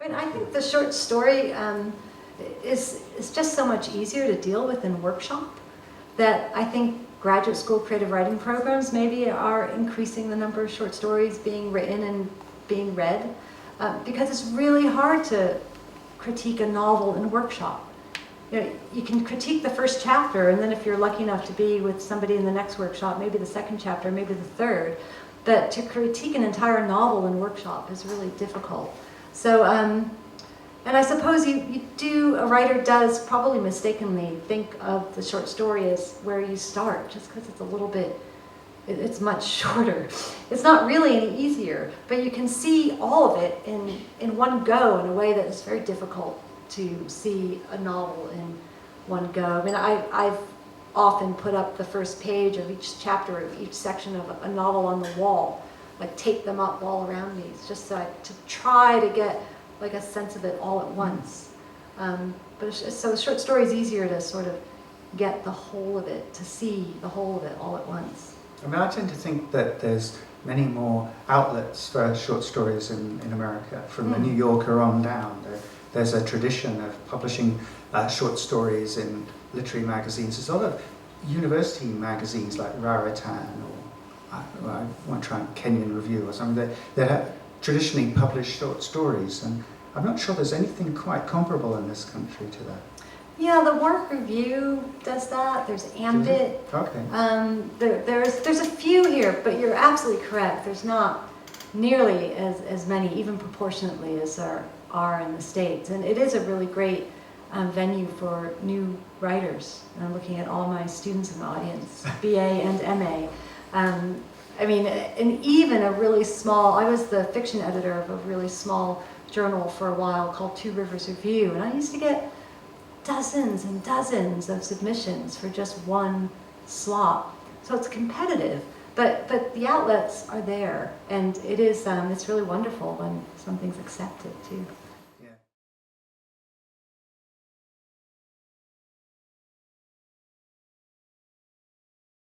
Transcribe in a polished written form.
I mean, I think the short story is just so much easier to deal with in workshop that I think graduate school creative writing programs maybe are increasing the number of short stories being written and being read because it's really hard to critique a novel in workshop. You know, you can critique the first chapter, and then if you're lucky enough to be with somebody in the next workshop, maybe the second chapter, maybe the third. But to critique an entire novel in workshop is really difficult. So, and I suppose a writer does probably mistakenly think of the short story as where you start, just because it's a little bit, it's much shorter. It's not really any easier, but you can see all of it in one go in a way that is very difficult to see a novel in one go. I mean, I've often put up the first page of each chapter of each section of a novel on the wall, like tape them up all around me, just to try to get like a sense of it all at once. So a short story is easier to sort of get the whole of it, to see the whole of it all at once. I mean, I tend to think that there's many more outlets for short stories in America, from the New Yorker on down. There's a tradition of publishing short stories in literary magazines. There's a lot of university magazines like Raritan or I want to try Kenyon Review or something that have traditionally published short stories, and I'm not sure there's anything quite comparable in this country to that. Yeah, the Work Review does that. There's Ambit. Okay. There's a few here, but you're absolutely correct. There's not nearly as many, even proportionately, as there are in the States. And it is a really great venue for new writers. And I'm looking at all my students in the audience, BA and MA. I mean, and even a really small, I was the fiction editor of a really small journal for a while called Two Rivers Review, and I used to get dozens and dozens of submissions for just one slot. So it's competitive, but the outlets are there, and it is it's really wonderful when something's accepted too.